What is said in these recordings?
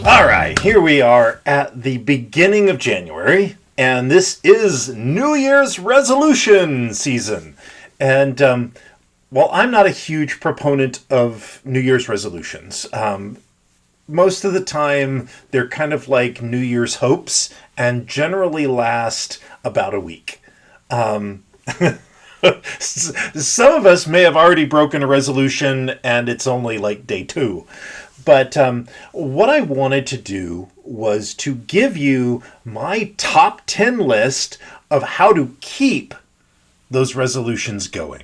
All right, here we are at the beginning of January, and this is New Year's resolution season. And while I'm not a huge proponent of New Year's resolutions, most of the time they're kind of like New Year's hopes and generally last about a week. Some of us may have already broken a resolution and it's only like day 2. But what I wanted to do was to give you my top 10 list of how to keep those resolutions going.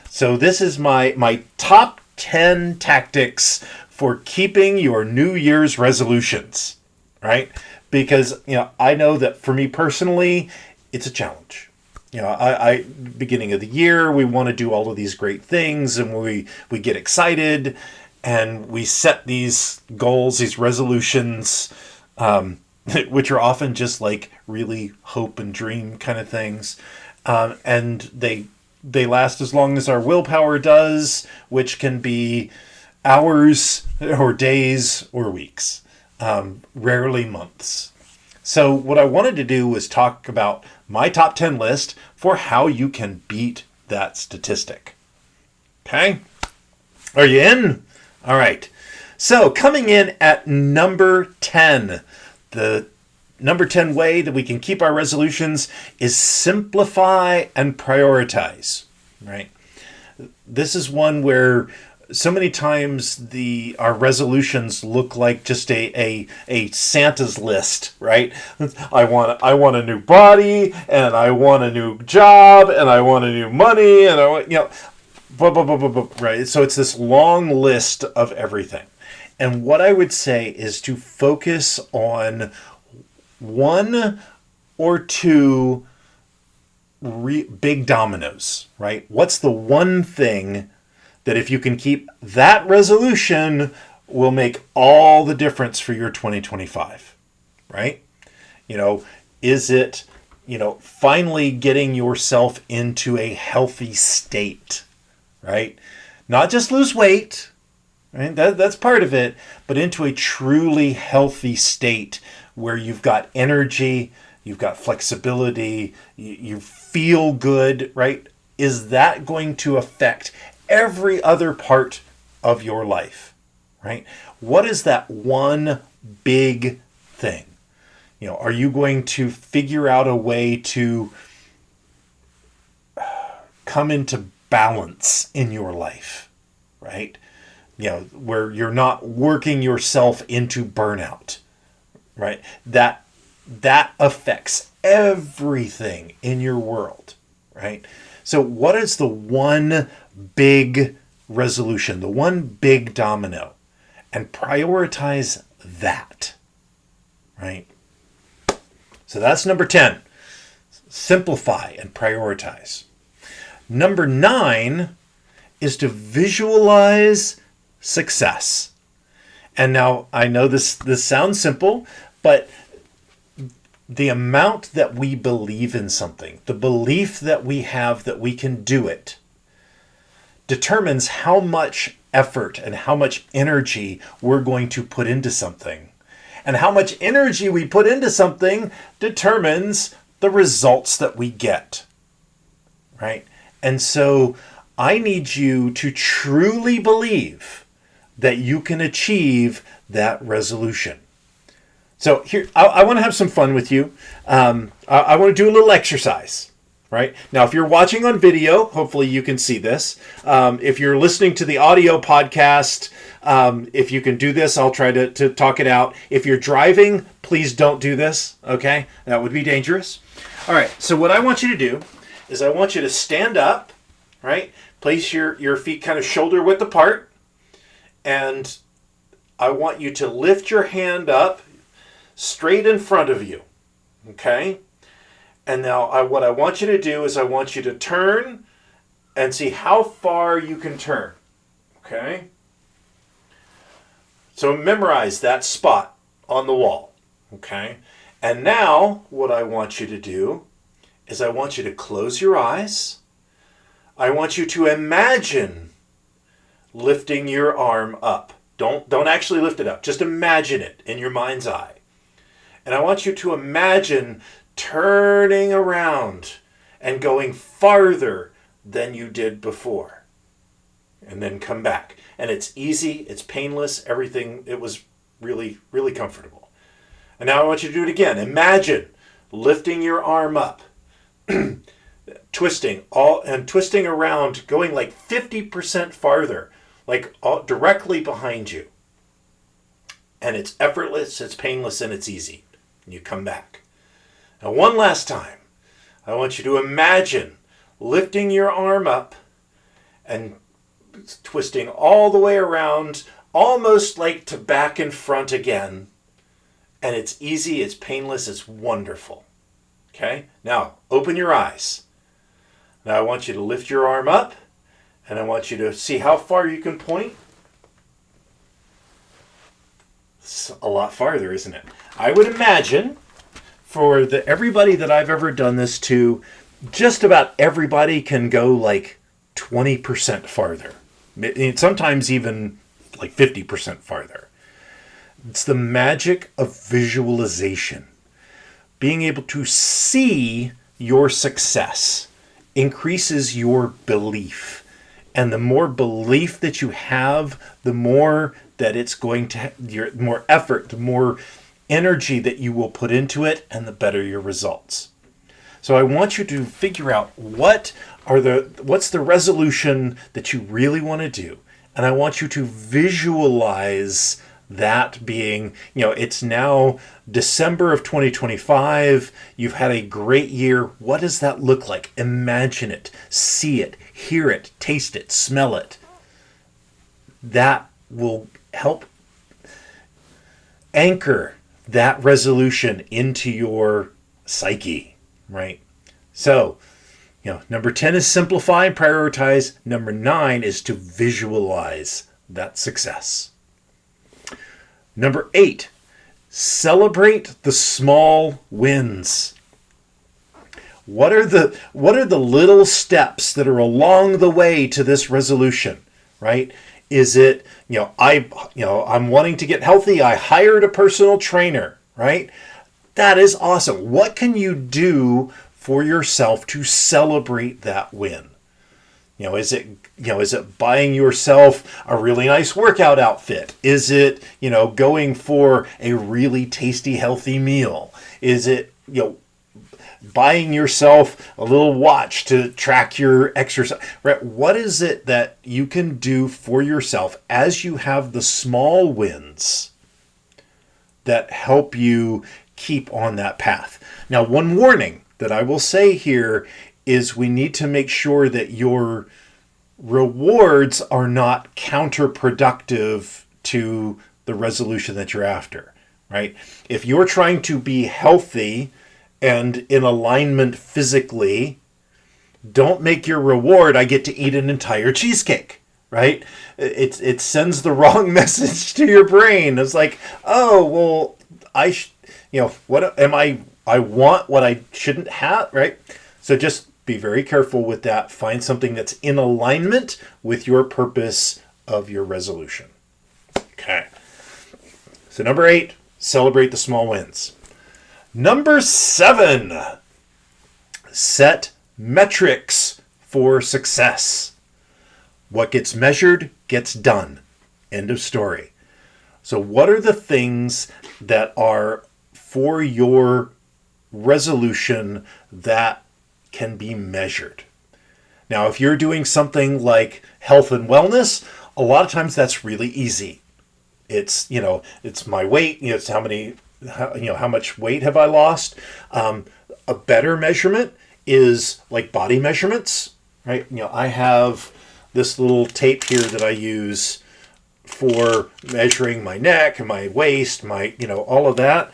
So this is my top 10 tactics for keeping your New Year's resolutions, right? Because, I know that for me personally, it's a challenge. I beginning of the year, we want to do all of these great things and we get excited. And we set these goals, these resolutions, which are often just like really hope and dream kind of things. And they last as long as our willpower does, which can be hours or days or weeks, rarely months. So what I wanted to do was talk about my top 10 list for how you can beat that statistic. Okay? Are you in? All right. So coming in at number 10, the number 10 way that we can keep our resolutions is simplify and prioritize, right? This is one where so many times our resolutions look like just a Santa's list, right? I want a new body, and I want a new job, and I want a new money, and I want, blah, blah, blah, blah, blah, right? So it's this long list of everything. And what I would say is to focus on one or two big dominoes, right? What's the one thing that if you can keep that resolution will make all the difference for your 2025, right? Is it, finally getting yourself into a healthy state? Right? Not just lose weight, right? That's part of it, but into a truly healthy state where you've got energy, you've got flexibility, you feel good, right? Is that going to affect every other part of your life, right? What is that one big thing? Are you going to figure out a way to come into balance in your life, right? Where you're not working yourself into burnout, right? That affects everything in your world, right? So what is the one big resolution, the one big domino? And prioritize that, right? So that's number 10. Simplify and prioritize. Number 9 is to visualize success. And now I know this sounds simple, but the amount that we believe in something, the belief that we have that we can do it, determines how much effort and how much energy we're going to put into something. And how much energy we put into something determines the results that we get, right? And so I need you to truly believe that you can achieve that resolution. So here, I want to have some fun with you. I want to do a little exercise, right? Now, if you're watching on video, hopefully you can see this. If you're listening to the audio podcast, if you can do this, I'll try to talk it out. If you're driving, please don't do this, okay? That would be dangerous. All right, so what I want you to do is I want you to stand up, right? Place your feet kind of shoulder width apart. And I want you to lift your hand up straight in front of you, okay? And now what I want you to do is I want you to turn and see how far you can turn, okay? So memorize that spot on the wall, okay? And now what I want you to do is I want you to close your eyes. I want you to imagine lifting your arm up Don't actually lift it up. Just imagine it in your mind's eye. And I want you to imagine turning around and going farther than you did before. And then come back. And it's easy, it's painless, everything, it was really, really comfortable. And now I want you to do it again. Imagine lifting your arm up, twisting around, going like 50% farther, like directly behind you. And it's effortless, it's painless, and it's easy. And you come back. Now one last time, I want you to imagine lifting your arm up and twisting all the way around, almost like to back and front again. And it's easy, it's painless, it's wonderful. Okay? Now, open your eyes. Now I want you to lift your arm up, and I want you to see how far you can point. It's a lot farther, isn't it? I would imagine for everybody that I've ever done this to, just about everybody can go like 20% farther. Sometimes even like 50% farther. It's the magic of visualization. Being able to see your success increases your belief. And the more belief that you have, the more that it's going to, more effort, the more energy that you will put into it, and the better your results. So I want you to figure out what's the resolution that you really want to do. And I want you to visualize that being, it's now December of 2025. You've had a great year. What does that look like? Imagine it, see it, hear it, taste it, smell it. That will help anchor that resolution into your psyche, right? So, number 10 is simplify and prioritize. Number 9 is to visualize that success. Number 8, celebrate the small wins. What are the little steps that are along the way to this resolution, right? Is it, I'm wanting to get healthy. I hired a personal trainer, right? That is awesome. What can you do for yourself to celebrate that win? Is it buying yourself a really nice workout outfit? Is it, going for a really tasty, healthy meal? Is it, buying yourself a little watch to track your exercise? Right? What is it that you can do for yourself as you have the small wins that help you keep on that path? Now, one warning that I will say here is we need to make sure that your rewards are not counterproductive to the resolution that you're after, right? If you're trying to be healthy and in alignment physically, don't make your reward, I get to eat an entire cheesecake, right? It sends the wrong message to your brain. It's like, oh, well, what am I want what I shouldn't have, right? So just be very careful with that. Find something that's in alignment with your purpose of your resolution. Okay. So number 8, celebrate the small wins. Number 7, set metrics for success. What gets measured gets done. End of story. So what are the things that are for your resolution that can be measured? Now, if you're doing something like health and wellness, a lot of times that's really easy. It's my weight, it's how much weight have I lost? A better measurement is like body measurements, right? I have this little tape here that I use for measuring my neck and my waist, all of that.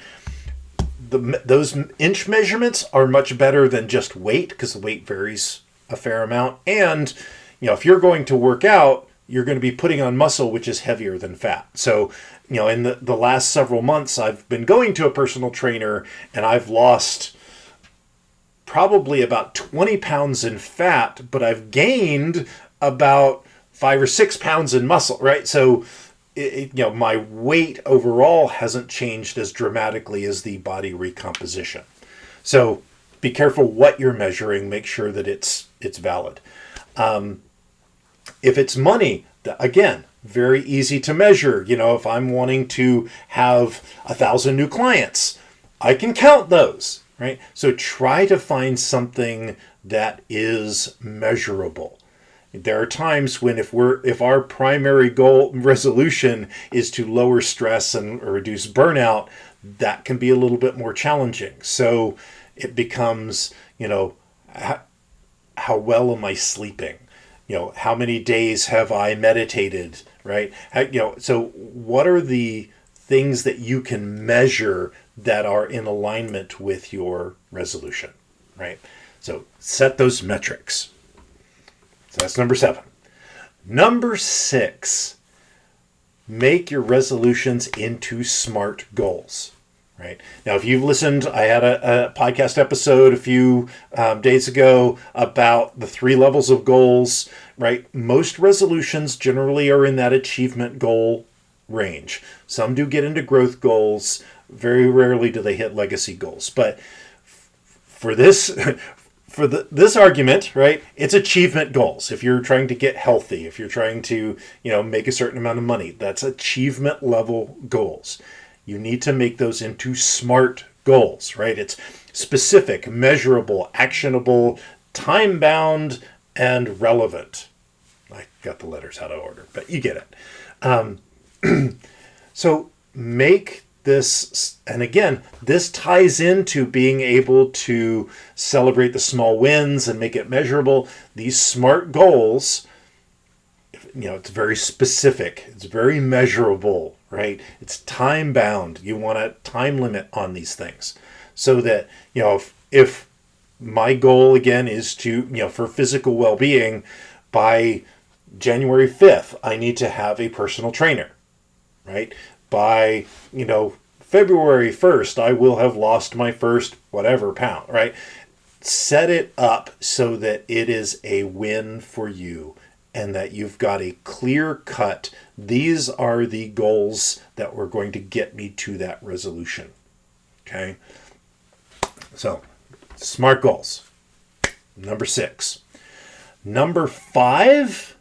Those inch measurements are much better than just weight, because the weight varies a fair amount. And, if you're going to work out, you're going to be putting on muscle, which is heavier than fat. So, in the last several months, I've been going to a personal trainer, and I've lost probably about 20 pounds in fat, but I've gained about 5 or 6 pounds in muscle, right? So my weight overall hasn't changed as dramatically as the body recomposition. So be careful what you're measuring. Make sure that it's valid. If it's money, again, very easy to measure. If I'm wanting to have 1,000 new clients, I can count those, right? So try to find something that is measurable. There are times when if our primary goal resolution is to lower stress and reduce burnout, that can be a little bit more challenging. So it becomes, how well am I sleeping? How many days have I meditated, right? So what are the things that you can measure that are in alignment with your resolution, right? So set those metrics. So that's number 7. Number 6, make your resolutions into SMART goals. Right. Now, if you've listened, I had a podcast episode a few days ago about the 3 levels of goals, right? Most resolutions generally are in that achievement goal range. Some do get into growth goals. Very rarely do they hit legacy goals. But for this argument, right, it's achievement goals. If you're trying to get healthy, if you're trying to, make a certain amount of money, that's achievement level goals. You need to make those into SMART goals, right? It's specific, measurable, actionable, time-bound, and relevant. I got the letters out of order, but you get it. So make this, and again, this ties into being able to celebrate the small wins and make it measurable. These SMART goals, it's very specific. It's very measurable, right? It's time bound. You want a time limit on these things so that, if my goal again is to, for physical well-being, by January 5th, I need to have a personal trainer, right? By, February 1st, I will have lost my first whatever pound, right? Set it up so that it is a win for you, and that you've got a clear cut, these are the goals that were going to get me to that resolution. Okay? So, SMART goals. Number 6. Number 5,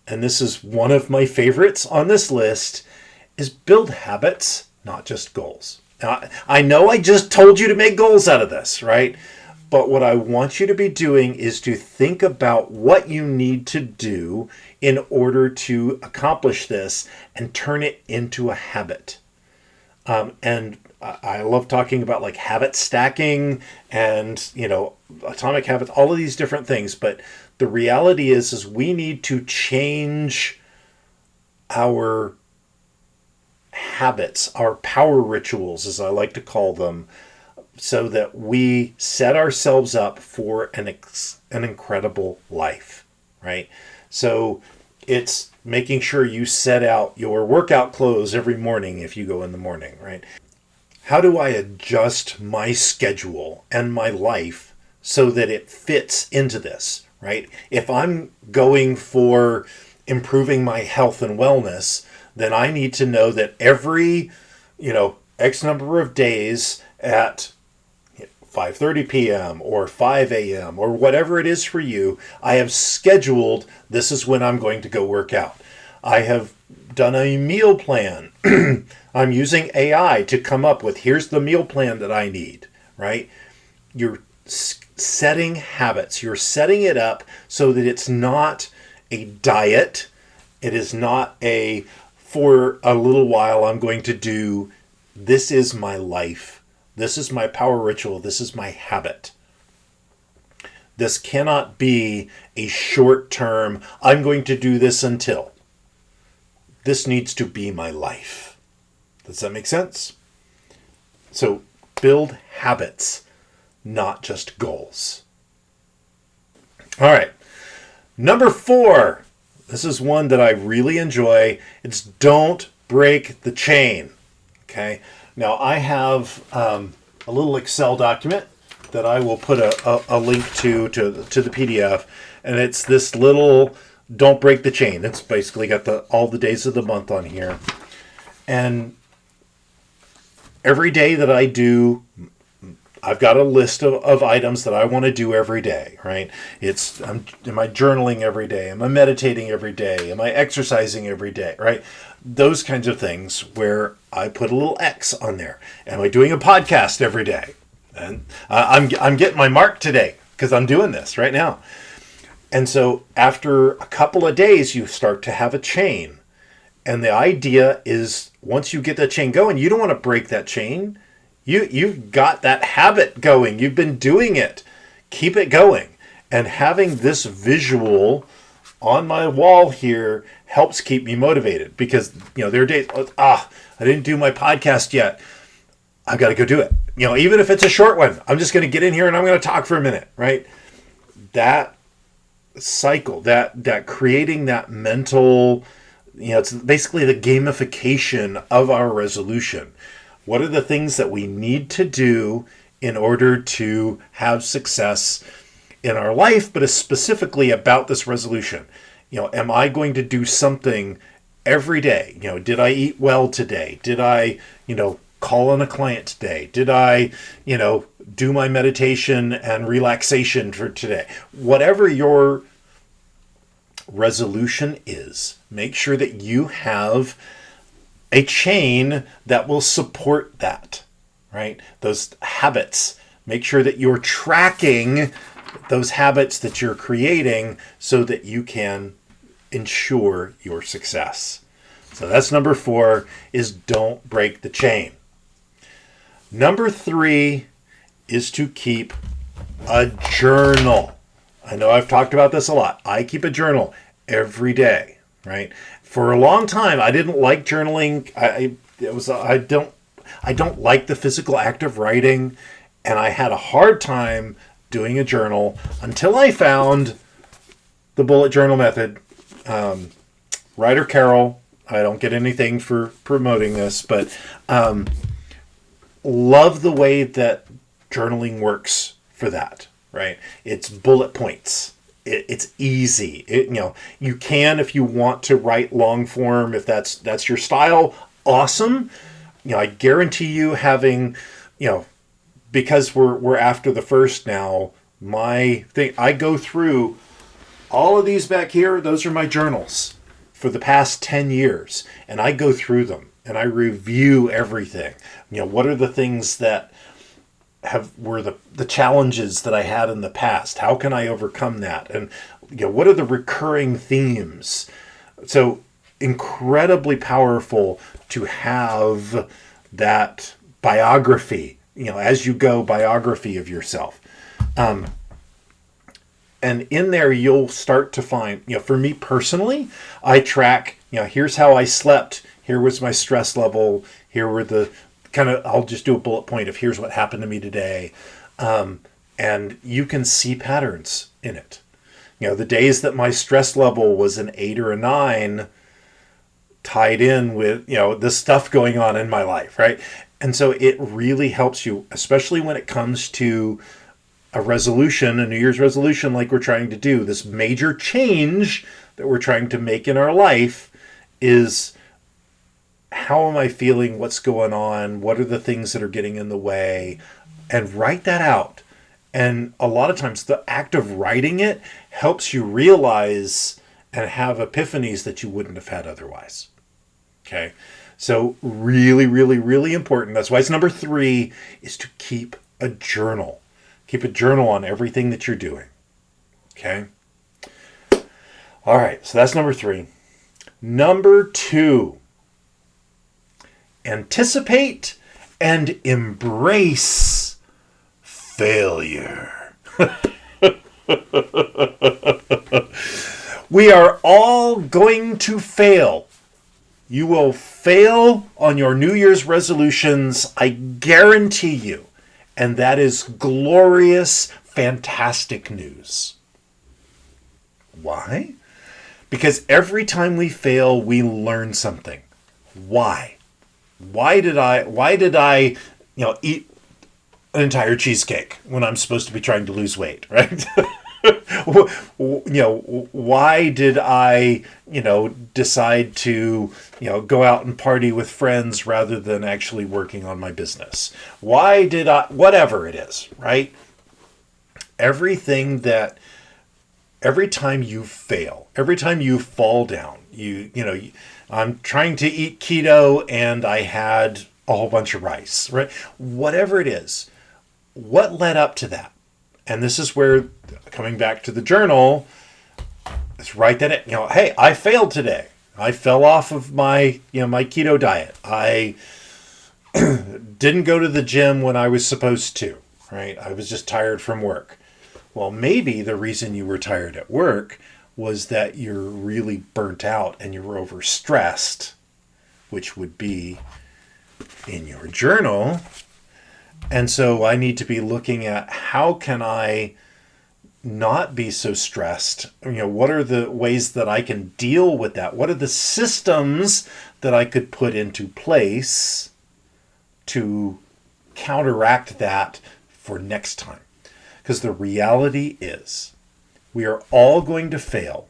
and this is one of my favorites on this list, is build habits, not just goals. Now, I know I just told you to make goals out of this, right? But what I want you to be doing is to think about what you need to do in order to accomplish this and turn it into a habit. And I love talking about like habit stacking and, atomic habits, all of these different things. But the reality is we need to change our habits, our power rituals, as I like to call them, so that we set ourselves up for an incredible life, right? So it's making sure you set out your workout clothes every morning if you go in the morning, right? How do I adjust my schedule and my life so that it fits into this, right? If I'm going for improving my health and wellness, then I need to know that every, X number of days at 5:30 p.m. or 5 a.m. or whatever it is for you, I have scheduled, this is when I'm going to go work out. I have done a meal plan. I'm using AI to come up with, here's the meal plan that I need, right? You're setting habits. You're setting it up so that it's not a diet. It is not for a little while I'm going to do, this is my life. This is my power ritual. This is my habit. This cannot be a short term, I'm going to do this until. This needs to be my life. Does that make sense? So build habits, not just goals. All right. Number 4. This is one that I really enjoy. It's don't break the chain. Okay. Now I have a little Excel document that I will put a link to the PDF, and it's this little don't break the chain. It's basically got all the days of the month on here. And every day that I do, I've got a list of items that I want to do every day, right? Am I journaling every day? Am I meditating every day? Am I exercising every day, right? Those kinds of things where I put a little X on there. Am I doing a podcast every day? And I'm getting my mark today because I'm doing this right now. And so after a couple of days, you start to have a chain. And the idea is once you get that chain going, you don't want to break that chain. You've got that habit going. You've been doing it. Keep it going. And having this visual on my wall here helps keep me motivated because, there are days, I didn't do my podcast yet. I've got to go do it. Even if it's a short one, I'm just going to get in here and I'm going to talk for a minute, right? That cycle, that creating that mental, it's basically the gamification of our resolution. What are the things that we need to do in order to have success in our life, but specifically about this resolution? Am I going to do something every day? Did I eat well today? Did I, call on a client today? Did I, do my meditation and relaxation for today? Whatever your resolution is, make sure that you have a chain that will support that, right? Those habits. Make sure that you're tracking those habits that you're creating so that you can ensure your success. So that's number 4 is don't break the chain. Number 3 is to keep a journal. I know I've talked about this a lot. I keep a journal every day, right? For a long time, I didn't like journaling. I don't like the physical act of writing, and I had a hard time doing a journal until I found the bullet journal method. Ryder Carroll, I don't get anything for promoting this, but love the way that journaling works for that, right? It's bullet points. It's easy. You can, if you want to write long form, if that's your style, awesome. I guarantee you having, because we're after the first now, my thing, I go through all of these back here. Those are my journals for the past 10 years. And I go through them and I review everything. What are the things that were the challenges that I had in the past? How can I overcome that? And what are the recurring themes? So incredibly powerful to have that biography, as you go, biography of yourself. And in there, you'll start to find, for me personally, I track, here's how I slept. Here was my stress level. Here were the I'll just do a bullet point of here's what happened to me today. And you can see patterns in it. The days that my stress level was an 8 or a 9 tied in with, the stuff going on in my life, right? And so it really helps you, especially when it comes to a resolution, a New Year's resolution like we're trying to do. This major change that we're trying to make in our life is, how am I feeling? What's going on? What are the things that are getting in the way? And write that out. And a lot of times the act of writing it helps you realize and have epiphanies that you wouldn't have had otherwise. Okay. So really, really, really important. That's why it's number 3 is to keep a journal. Keep a journal on everything that you're doing. Okay. All right. So that's number 3. Number 2. Anticipate and embrace failure. We are all going to fail. You will fail on your New Year's resolutions, I guarantee you. And that is glorious, fantastic news. Why? Because every time we fail, we learn something. Why? Why did I eat an entire cheesecake when I'm supposed to be trying to lose weight, right? Why did I, decide to, go out and party with friends rather than actually working on my business? Why did I, whatever it is, right? Every time you fail, every time you fall down, I'm trying to eat keto and I had a whole bunch of rice, right? Whatever it is, what led up to that? And this is where, coming back to the journal, it's right that hey, I failed today. I fell off of my keto diet. I didn't go to the gym when I was supposed to, right? I was just tired from work. Well, maybe the reason you were tired at work was that you're really burnt out and you were overstressed, which would be in your journal. And so I need to be looking at, how can I not be so stressed? What are the ways that I can deal with that? What are the systems that I could put into place to counteract that for next time? Because the reality is, we are all going to fail.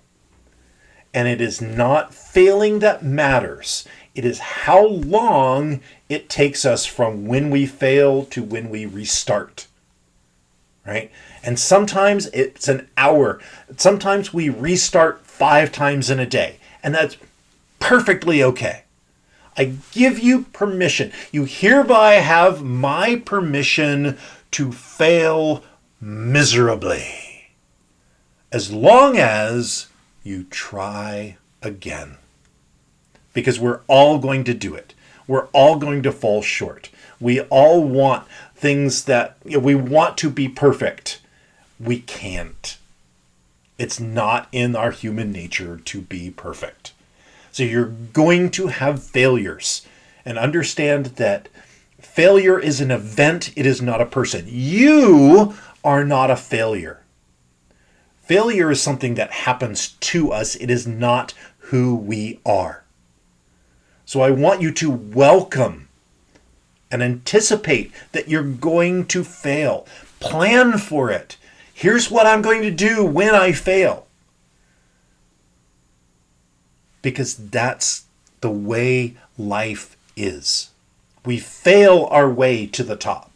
And it is not failing that matters. It is how long it takes us from when we fail to when we restart. Right? And sometimes it's an hour. Sometimes we restart 5 times in a day. And that's perfectly okay. I give you permission. You hereby have my permission to fail miserably, as long as you try again. Because we're all going to do it. We're all going to fall short. We all want things that we want to be perfect. We can't. It's not in our human nature to be perfect. So you're going to have failures. And understand that failure is an event. It is not a person. You are not a failure. Failure is something that happens to us. It is not who we are. So I want you to welcome and anticipate that you're going to fail. Plan for it. Here's what I'm going to do when I fail. Because that's the way life is. We fail our way to the top.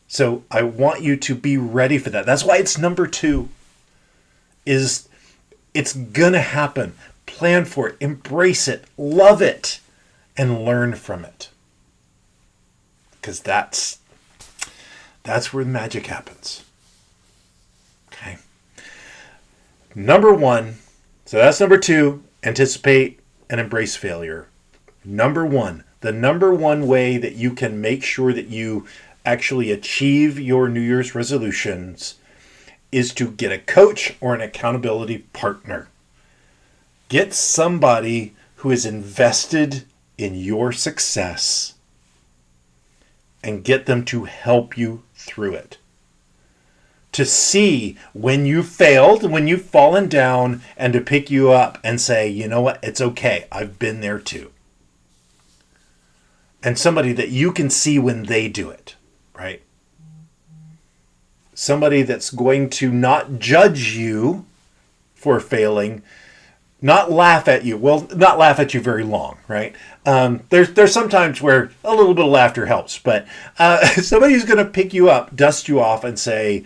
So I want you to be ready for that. That's why it's number 2. It's gonna happen. Plan for it. Embrace it. Love it. And learn from it. Because that's where the magic happens. Okay. Number 1. So that's number 2. Anticipate and embrace failure. Number 1. The number 1 way that you can make sure that you actually achieve your New Year's resolutions is to get a coach or an accountability partner. Get somebody who is invested in your success and get them to help you through it. To see when you failed, when you've fallen down, and to pick you up and say, you know what, it's okay. I've been there too. And somebody that you can see when they do it, right? Somebody that's going to not judge you for failing, not laugh at you. Well, not laugh at you very long, right? There's sometimes where a little bit of laughter helps, but somebody who's going to pick you up, dust you off, and say,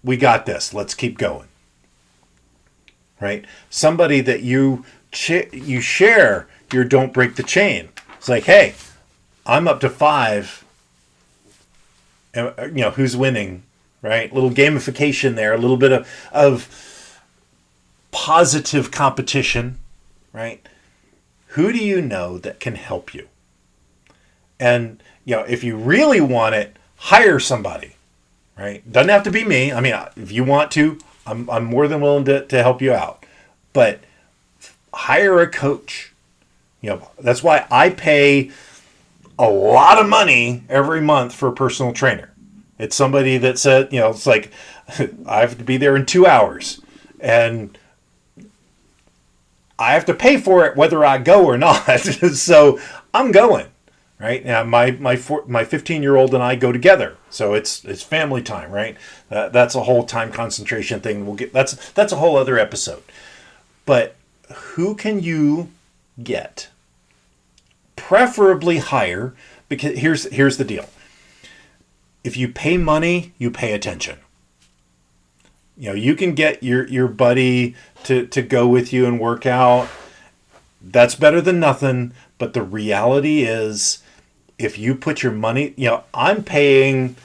we got this. Let's keep going, right? Somebody that you share your don't break the chain. It's like, hey, I'm up to 5. Who's winning, right? A little gamification there, a little bit of positive competition, right? Who do you know that can help you? And, if you really want it, hire somebody, right? Doesn't have to be me. I mean, if you want to, I'm more than willing to help you out. But hire a coach. That's why I pay a lot of money every month for a personal trainer. It's somebody that said, it's like, I have to be there in 2 hours. And I have to pay for it whether I go or not. So I'm going. right? Now my 15-year-old and I go together, so it's family time, right? That's a whole time concentration thing. That's a whole other episode. But who can you get? Preferably hire, because here's the deal. If you pay money, you pay attention. You can get your buddy to go with you and work out. That's better than nothing. But the reality is, if you put your money, I'm paying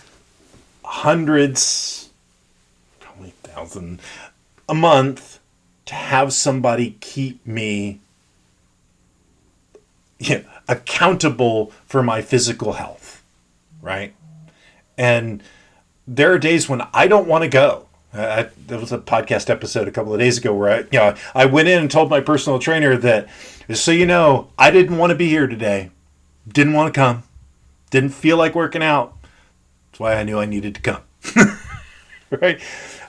hundreds, probably $1,000 a month to have somebody keep me accountable for my physical health, right? And there are days when I don't want to go. There was a podcast episode a couple of days ago where I went in and told my personal trainer that, so I didn't want to be here today. Didn't want to come. Didn't feel like working out. That's why I knew I needed to come. Right?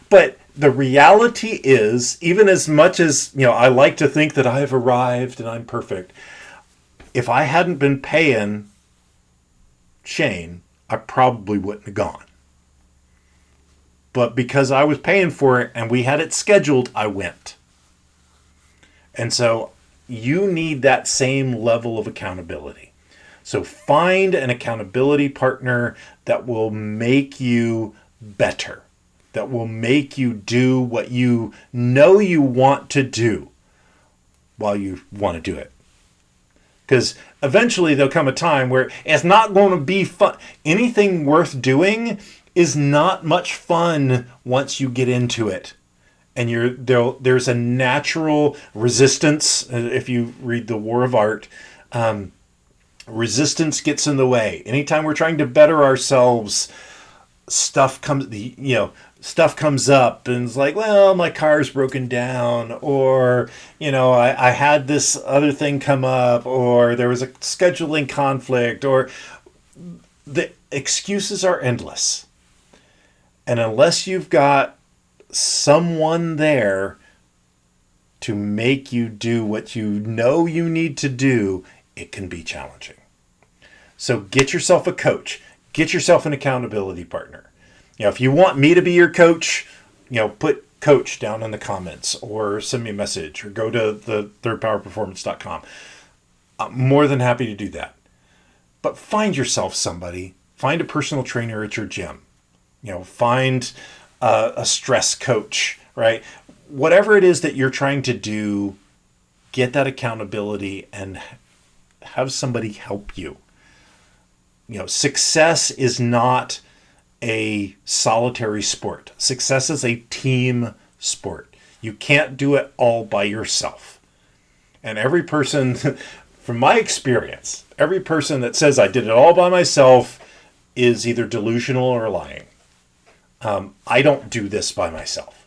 But the reality is, even as much as, I like to think that I have arrived and I'm perfect, if I hadn't been paying Shane, I probably wouldn't have gone. But because I was paying for it and we had it scheduled, I went. And so you need that same level of accountability. So find an accountability partner that will make you better, that will make you do what you know you want to do while you want to do it. Because eventually there'll come a time where it's not going to be fun. Anything worth doing is not much fun once you get into it. And there's a natural resistance. If you read The War of Art, resistance gets in the way. Anytime we're trying to better ourselves, stuff comes up and it's like, well, my car's broken down, or I had this other thing come up, or there was a scheduling conflict, or the excuses are endless. And unless you've got someone there to make you do what you know you need to do, it can be challenging. So get yourself a coach. Get yourself an accountability partner. If you want me to be your coach, put coach down in the comments or send me a message or go to the thirdpowerperformance.com. I'm more than happy to do that. But find yourself somebody. Find a personal trainer at your gym. Find a stress coach, right? Whatever it is that you're trying to do, get that accountability and have somebody help you. Success is not a solitary sport. Success is a team sport. You can't do it all by yourself. And every person, from my experience, every person that says I did it all by myself is either delusional or lying. I don't do this by myself.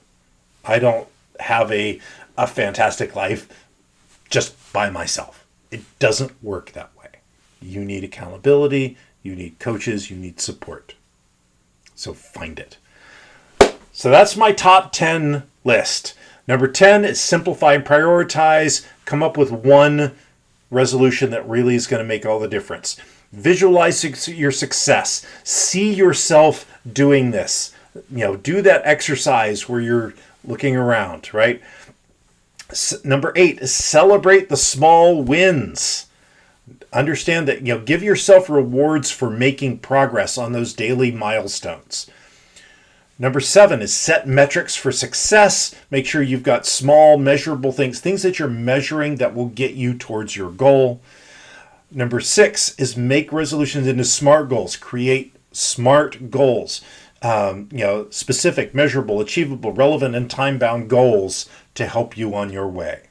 I don't have a fantastic life just by myself. It doesn't work that way. You need accountability, you need coaches, you need support. So find it. So that's my top 10 list. Number 10 is simplify and prioritize. Come up with one resolution that really is going to make all the difference. Visualize your success. See yourself doing this. Do that exercise where you're looking around, right? Number 8 is celebrate the small wins. Understand that, give yourself rewards for making progress on those daily milestones. Number 7 is set metrics for success. Make sure you've got small, measurable things that you're measuring that will get you towards your goal. Number 6 is make resolutions into SMART goals. Create SMART goals. Specific, measurable, achievable, relevant, and time-bound goals to help you on your way.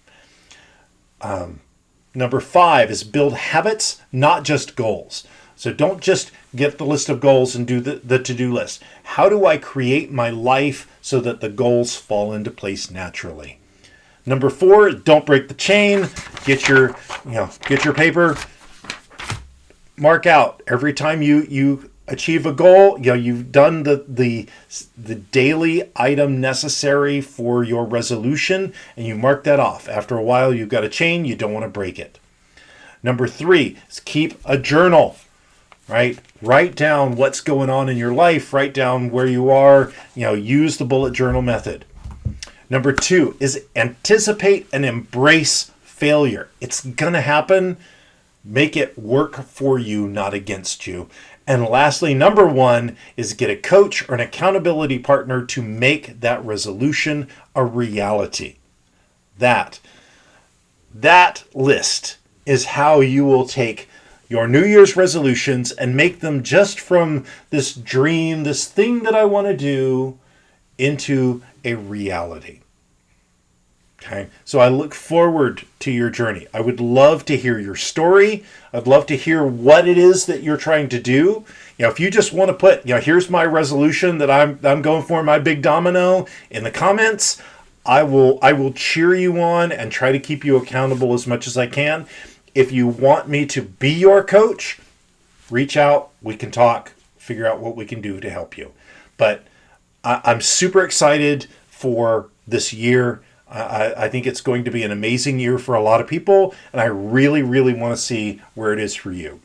Number 5 is build habits, not just goals. So don't just get the list of goals and do the to-do list. How do I create my life so that the goals fall into place naturally? Number 4, don't break the chain. Get your paper. Mark out every time you achieve a goal. You've done the daily item necessary for your resolution, and you mark that off. After a while, you've got a chain. You don't want to break it. Number 3 is keep a journal, right? Write down what's going on in your life, write down where you are, use the bullet journal method. Number 2 is anticipate and embrace failure. It's going to happen. Make it work for you, not against you. And lastly, number 1 is get a coach or an accountability partner to make that resolution a reality. That list is how you will take your New Year's resolutions and make them just from this dream, this thing that I want to do, into a reality. Okay, so I look forward to your journey. I would love to hear your story. I'd love to hear what it is that you're trying to do. If you just want to put, here's my resolution that I'm going for, my big domino, in the comments, I will cheer you on and try to keep you accountable as much as I can. If you want me to be your coach, reach out. We can talk, figure out what we can do to help you. But I'm super excited for this year. I think it's going to be an amazing year for a lot of people, and I really, really want to see where it is for you.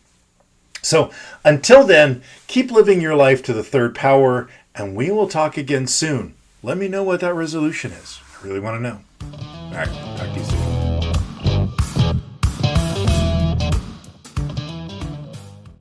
So until then, keep living your life to the third power, and we will talk again soon. Let me know what that resolution is. I really want to know. All right, talk to you soon.